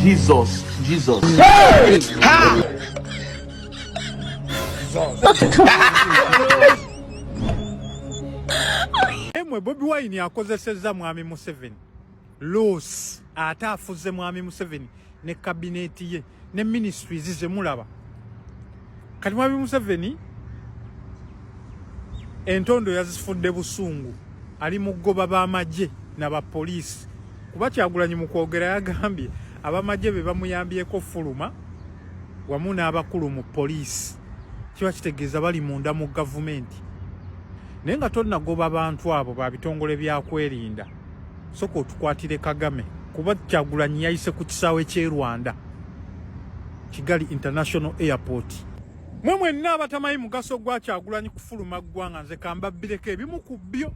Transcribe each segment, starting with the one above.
Jesus. Hey! Ha! Emwe Bobi Wine akozesezza mwami Museveni Loos ate afuze mwami Museveni ne kabineti ye ne ministries ze mulaba kati mwami Museveni entondo yazifudde busungu ali mugoba b'amagye n'abapoliisi kuba Kyagulanyi mu kwogera yagambye abamagye be bamuyambyeko fuluma wamu n'abakulu mu poliisi kiba kitegeeza bali munda mu gavumenti naye nga tonnagoba abantu abo ba bitongole byakwerinda soko tukwatire Kagame kuba Kyagulanyi yayise ku kisaawe ky'e Rwanda Kigali International Airport mwemwe n'abatamanyi mugaso gwa Kyagulanyi kufuluma ggwanga nze kambabbireko ebimu ku byo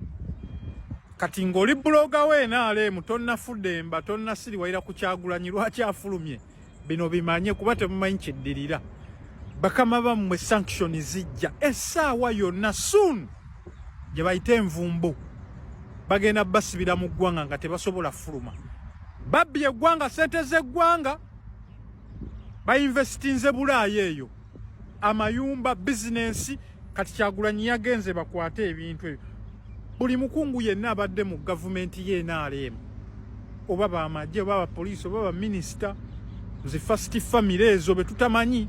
kati ng'oli buloga we NRM tonnafudde mba tonnasiriwayira ku Kyagulanyi lwaki afulumye bino bimanye kuba temumanyi kiddirira bakama bammwe sanction zijja essaawa yonna soon gye bayite envumbo bagenda basibira mu ggwanga nga tebasobola fuluma babbye eggwanga sente z'eggwanga bainvestinze Bulaaya eyo amayumba bizinensi kati Kyagulanyi yagenze bakwate ebintu ebyo buli mukungu yenna abadde mu gavumenti ye NRM oba bamagye oba abapoliisi oba baminisita nze first family ezo be tutamanyi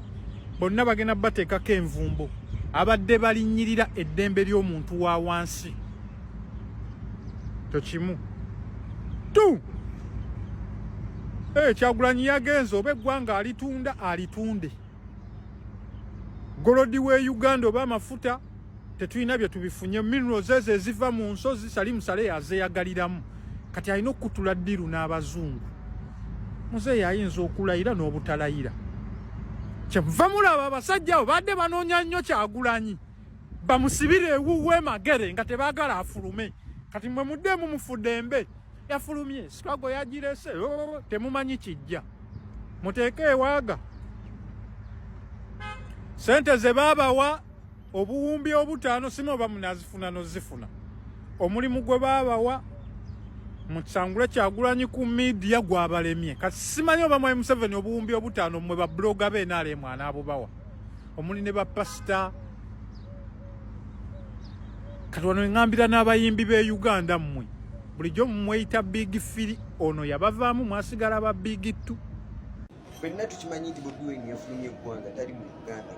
bonna bagenda bateekako envumbo abadde balinnyirira eddembe ly'omuntu wa wansi tokimu tu Kyagulanyi yagenze oba eggwanga alitunda alitunde golodi we Uganda oba amafuta tetulina bye tubifunye minerals ezo eziva mu nsozi Salim Saleh azeeyagaliramu kati alina okutula ddiru n'abazungu muzeeyi ayinza okulayira n'obutalayira kyenva mulaba abasajja abo badde banoonya nnyo Kyagulanyi bamusibire ewuwe magere nga tebaagala afulume kati mwe muddemu mufudde embe yafulumye struggle yagirese temumanyi kijja muteeke ewaaga sente ze baabawa obuwumbi obutaano simoba munazifuna nozifuna omulimu gwe baabawa mutsangule Kyagulanyi ku media gwabalemye kati simanyi oba mwami Museveni obuwumbi obutaano mmwe babloga be NRM anaabo bawa omuli ne bapasita kati wano ngambira n'abayimbi be Uganda mmwe bulijjo mmweyita Big Firi ono yabavaamu mwasigala ba Big 2 Fenna tukimanyi nti Bobi Wine yafulumye eggwanga tali mu Uganda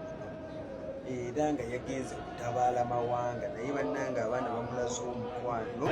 era nga yagenze kutabaala mawanga naye bannanga abaana bamulaze omukwano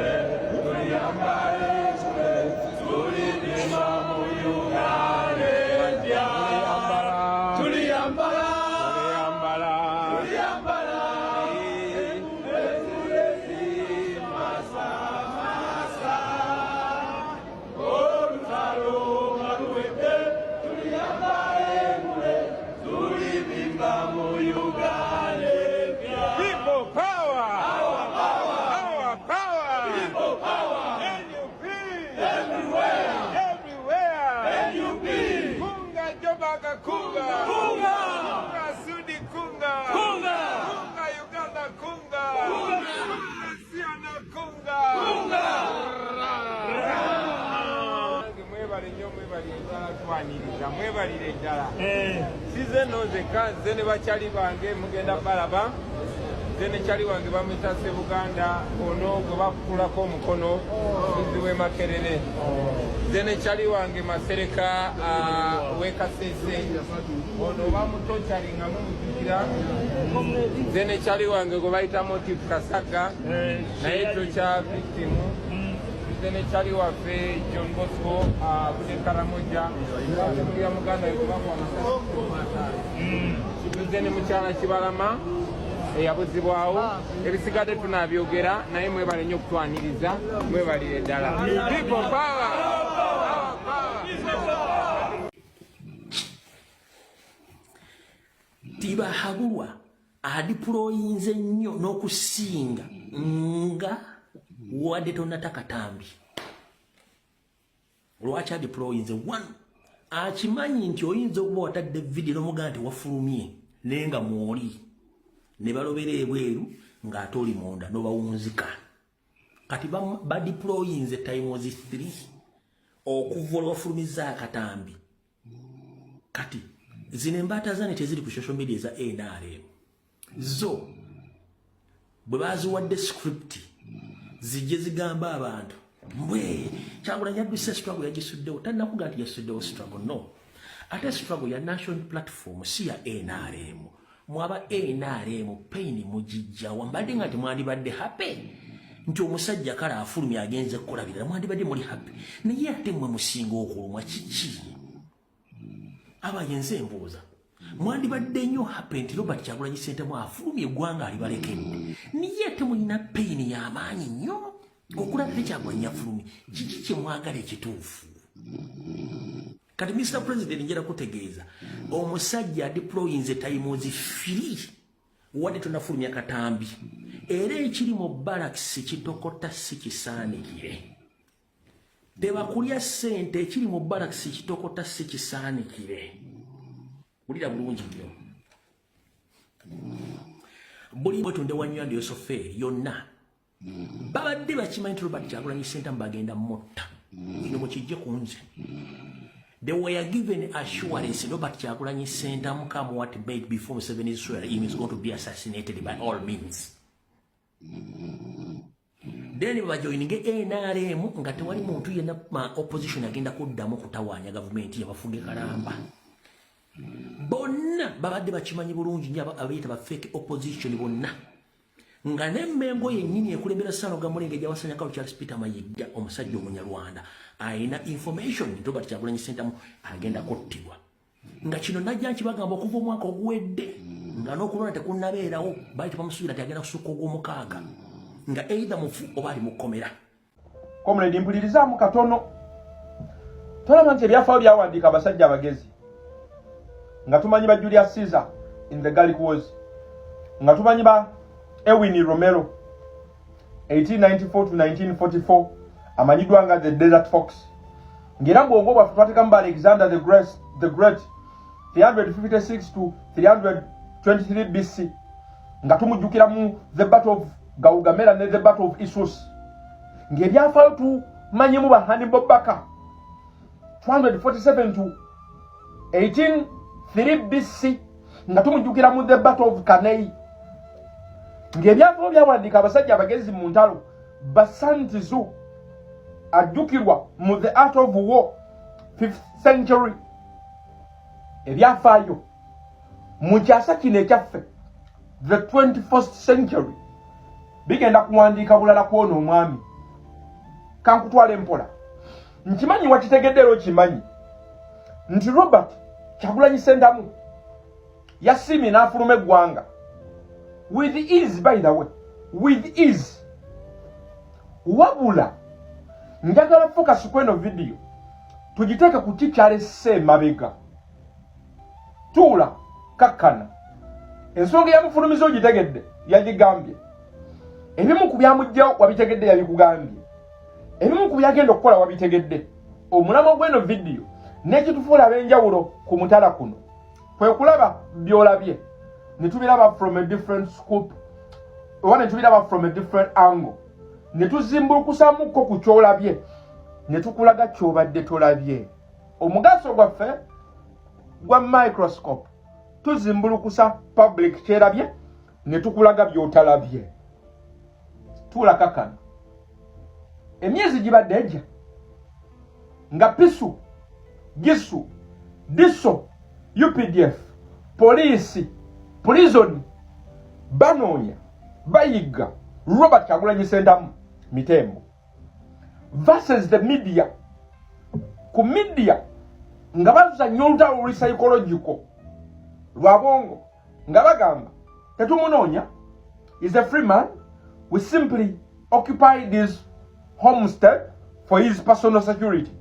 mwebalire ddala size nozeka nze ne bakyali bange mugenda balaba nze ne kyali wange bamwita Ssebuganda ono gwe bakulako omukono Muziwe Makerere nze ne kyali wange Masereka w'Ekasese ono bamutocalinga mumujjukira nze ne kyali wange gwe bayita Motive Kasaga naye tokya victimu ne chali waffe John Bosco Bude Karamoja ya Muganda yukubamu amasaka ne mukyala Kibalama eyabuzibwawo ebisigadde tunabyogera naye mwebale nnyo okutwaniriza mwebalire ddala people power tibahabulwa adiployinze nnyo n'okusinga nga wadde tonataka tambi lwaki adiployinze one akimanyi nti oyinza okuba watadde video n'omugamba nti wafulumye naye nga mwoli ne balobera ebweru ng'ate oli munda n'obawunzika kati badiployinze time was 3 okuva olwafulumiza akatambi kati zino embaata zane teziri ku social media za NRM zo bwe baziwadde script zijje zigamba abantu mbwe Kyagulanyi adduse struggle yagisuddewo tannakuga nti yasuddewo struggle no ate struggle ya national platform si ya NRM mwaba NRM pain mujijja wambadde nga temwandibadde happy nti omusajja kala afulumya agenze kukolabira mwandibadde muri happy naye ate mwe musinga okulumwa kiki abayenze embuuza mwandibadde nnyo happy nti Robert Kyagulanyi Ssentamu afulumya eggwanga alibalekedde naye ate mulina pain y'amaanyi nnyo okulabira Kyagulanyi afulumye kiki kye mwagala ekituufu kati Mr. President njera kutegeeza omusajja deployinze tayimuzi firi wadde tunafulumya katambi era ekiri mu barracks kitokota si kisaanikire tebakulya ssente ekiri mu barracks kitokota si kisaanikire ulira bulungi nnyo buli bwetunde wanywandi yosoferi yonna babadde bakimanyi Robert Kyagulanyi Ssentamu bagenda mutta ino mukijje ku nze. They were given assurance Robert Kyagulanyi Ssentamu come what made before Museveni swear he is going to be assassinated by all means. Then bajoininge NRM nga tewali muntu yenna ma opposition agenda kuddamu kutawaanya government yabafuge kalamba. Bonna babadde bakimanyi bulungi nnyo abayita ba fake opposition bonna. Nga nemmengo yennyini ekulembera Ssaalongo Mulenge gyawasanya Kalu Charles Peter Mayiga omusajja Omunyarwanda ayina information Robert Kyagulanyi Ssentamu agenda kuttibwa. Nga kino najja nkibagamba okuva omwaka oguwedde nga n'okulona tekunnabeerawo baali tebamusuubira nti agenda kusukka ogw'omukaaga nga either mufu oba ali mukomera. Comrade mpulirizamu katono tolaba nti ebyafaayo byawandiika abasajja abagezi nga tumanyi ba Julius Caesar in the Gallic Wars nga tumanyi ba Ewini Romero 1894 to 1944 amanyidwa nga the Desert Fox ngera bwongo bwaffe twatekamu Alexander the Great 356 to 323 BC nga tumujjukira mu the Battle of Gaugamela ne the Battle of Issus ng'ebyafaayo tumanyimu ba Hannibal Barca 247 to 1803 BC nga tumujjukira mu the Battle of Cannae ng'ebyafaayo byawandiika abasajja abagezi mu ntalo Basantizu ajjukirwa mu the Art of War 5th century ebyafaayo mu kyasa kino ekyaffe the 21st century bigenda kuwandiika bulala kwona omwami kankutwala empola nkimanyi wakitegeddero okimanyi nti Robert Kyagulanyi Ssentamu yasiimye n'afuluma eggwanga with ease, by the way, with ease. Wabula njagala focus kweno video tugiteeka ku kikyalese mabega tuula kakkana ensonga yamufulumiza ogitegedde yagigambye ebimu ku byamugjawo wabitegedde yabikugambye ebimu ku byagenda okukola wabitegedde omulamo gweno video n'ekitufuula ab'enjawulo ku mutala kuno kwe kulaba byolabye netubiraba from a different scoop oba netubiraba from a different angle netuzimbulukusamuko ku kyolabye netukulaga kyobadde tolabye omugaso gwaffe gwa microscope tuzimbulukusa public kyerabye netukulaga byotalabye tuula kakana emyezi gibadde ejja nga pisu gisu diso UPDF polisi prison banoonya bayiga Robert Kyagulanyi Ssentamu mitembo versus the media ku media nga bazanya olutalo luli psychological lwabongo nga bagamba tetumunonya is a free man, we simply occupied his homestead for his personal security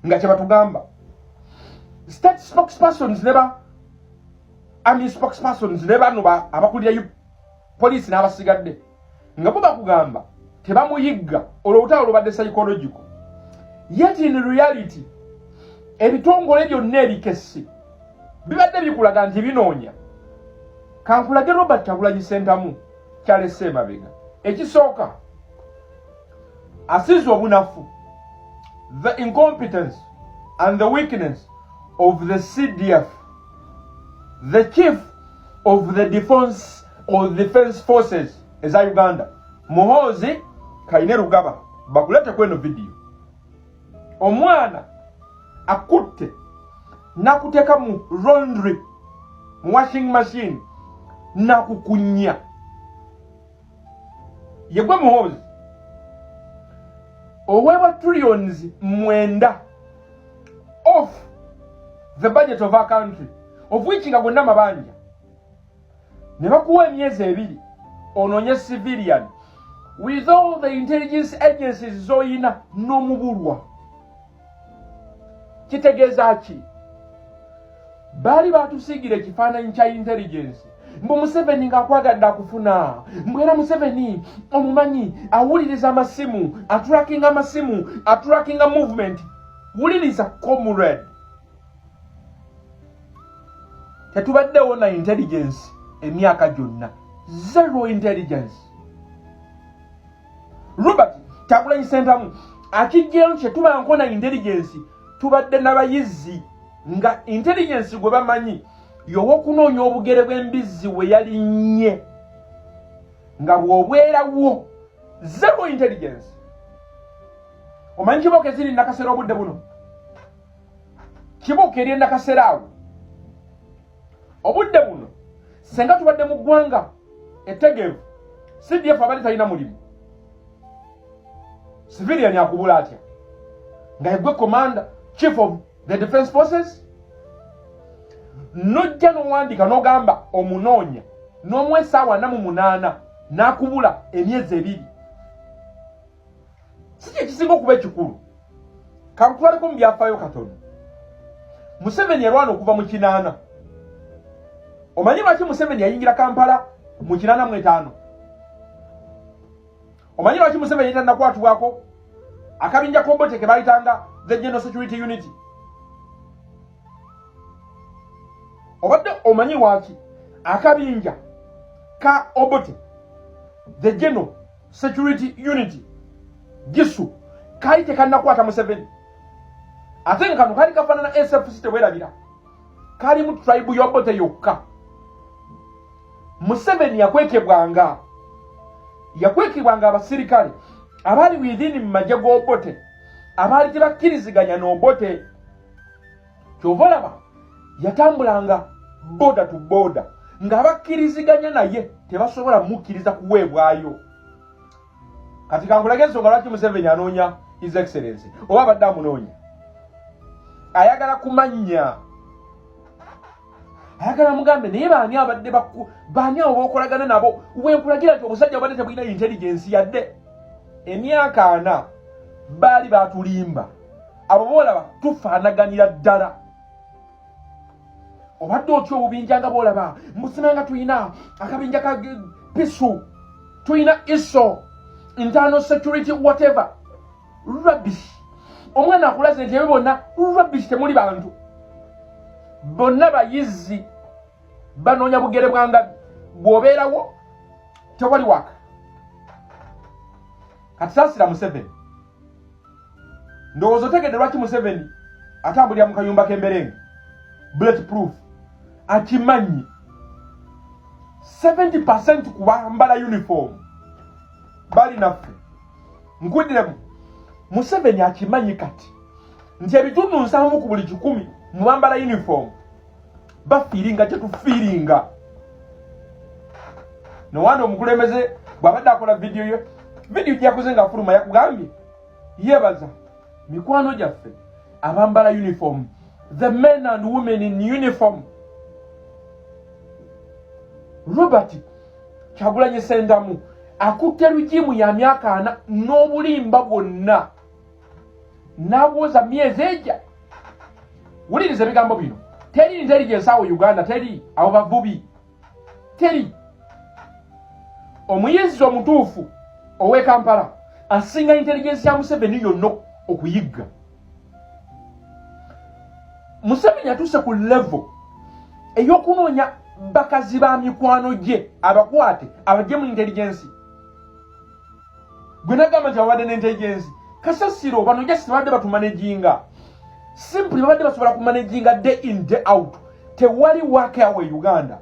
nga kyebatugamba state spokespersons never army spokespersons never nuba abakulira police n'abasigadde nga bo bakugamba tebamuyigga olw'olutalo lubadde psychological yet in reality ebitongole byonna ebikessi bibadde bikulaga nti binoonya kankulage Robert Kyagulanyi Ssentamu kyalese emabega ekisooka asize obunafu the incompetence and the weakness of the CDF the chief of the defense forces eza Uganda Muhoozi Kainerugaba bakulete kweno video omwana akutte nakuteka mu laundry washing machine nakukunya yegwe Muhoozi owewa trillions mwenda off the budget of our country of which nga gonna mabanja ne bakuwa emyezi 2 ononye civilian with all the intelligence agencies zoyina n'omubulwa kitegeeza ki bali batusiigire ekifaananyi kya intelligence mbu Museveni ng'akwagadde akufuna mbwera Museveni omumanyi awuliriza amasimu atrackinga movement wuliriza comrade tetubaddewo na intelligence emyaka gyonna zero intelligence Robert Kyagulanyi Ssentamu akijjemu kyetuba nkona intelligence tubadde n'abayizi nga intelligence gwe bamanyi y'owokunoonya obugere bw'embizzi we yalinnye nga bw'obwerawo zero intelligence omanyi kibuuka eziri nakasera obudde buno kibuuka eri nakasera awo obudde buno senga tubadde mu ggwanga ettegeevu CDF abali talina mulimu civilian akubula atya nga yegwe commander chief of the defense forces nojja n'owandika n'ogamba omunoonya n'omwesaawa 48 n'akubula emyezi 2 si ekisinga okuba ekikulu kakutwaleko mu byafaayo katono Museveni yarwana okuva mu 8 omanyi lwaki Museveni yayingira Kampala mu 85 omanyi lwaki Museveni yatanakwatibwako akabinja Kobote ke bayitanga the General Security Unity obadde omanyi lwaki akabinja ka Obote the General Security Unity gisu kali tekanakwata Museveni ate nga kano kali kafaanana SFC tewerabira kali mu tribe y'Obote yokka Museveni yakwekebwanga abasirikale abali within mu majje g'Obote abali tebakkiriziganya n'Obote kyovolaba yatambulanga boda to boda ng'abakkiriziganya naye tebasobola mukkiriza kuweebwayo kati kangulage ensonga lwaki Museveni anoonya His Excellency oba abadde amunoonya ayagala kumanya ayagala mugambe naye baani abadde baani abo b'okolagana nabo wenkulagira nti omusajja obadde tebulina intelligence yadde emyaka 4 baali batulimba abo boolaba tufaanaganira ddala obadde otyo obubinja nga boolaba musimanga tuyina akabinja ka pisu tuyina ISO internal security whatever rubbish omwana akulaze nti ebyo bonna rubbish temuli bantu bonna bayizi banoonya bugere bwanga bw'obeerawo tewali waka kati saasira Museveni ndowooza otegedde lwaki Museveni atambulira mu kayumba k'emberenge bulletproof akimanyi 70% ku bambala uniform bali naffe nkudiremu Museveni akimanyi kati nti ebitundu 7 ku buli 100 mu bambala uniform bafiiringa kyetufiiringa nowana omukulembeze bw'abadde akola video gyakoze nga fuluma yakugambye yebaza mikwano gyaffe abambala uniform the men and women in uniform Robert Kyagulanyi Ssentamu akutte lujimu ya myaka 4 n'obulimba bwonna n'abwoza myezi ejja wuliriza ebigambo bino teri intelligence awo Uganda teri abo bavubi teri omuyizi omutuufu owe Kampala asinga intelligence ya Museveni yonna okuyigga Museveni atuuse ku level ey'okunoonya bakazi ba mikwano gye abakwate abajje mu intelligence gwe nagamba nti abadde n'intelligence kasasiro bano just babadde batumanaginga simply babadde basobola kumanaginga day in day out tewali wakawe Uganda.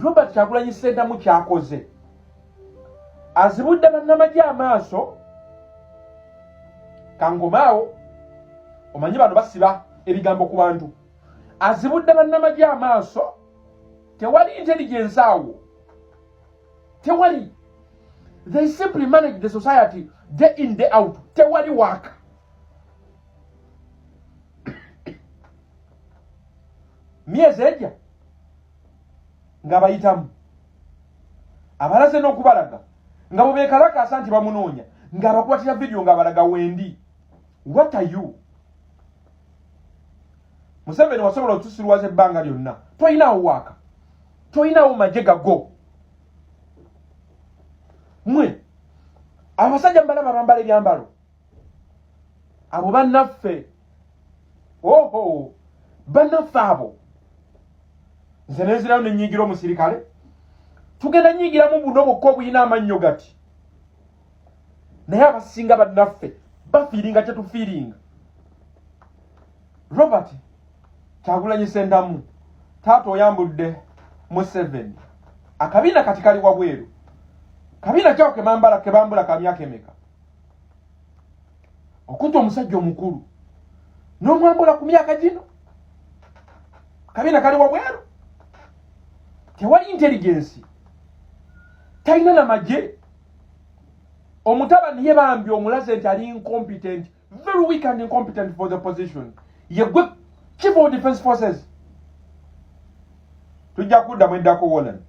Robert Kyagulanyi Ssentamu kyakoze azibudde bannamagye amaaso kangomaawo omanyi bano basiba ebigambo ku bantu azibudde bannamagye amaaso tewali intelligence awo tewali they simply manage the society day in day out tewali waka myezi ejja nga bayitamu abalaze n'okubalaga nga bubeekalakaasa nti bamunoonya nga abakwatira video nga balaga wendi. What are you? Museveni wasobola otusirwaza ebbanga lyonna toyinaawo waaka toyinaawo magye gago mwe abasajja mbalaba bambala ebyambalo abo bannaffe bannaffe abo nze nenzirayo nenyigira omusirikale tugenda nyigiramu buno bwokka obuyina amannyo gati naye abasinga bannaffe bafiiringa kyetufiiringa. Robert Kyagulanyi Ssentamu taata oyambudde Museveni akabiina kati kali wabweru kabiina kyawo kebambula ka myaka emeka okutta omusajja omukulu n'omwambula ku myaka gino kabiina kali wabweru tewali intelligence talina na magye omutabani ye bambi omulaze nti ali incompetent very weak and incompetent for the position ye gwe chief of defense forces tujja kudda mweddako Wolan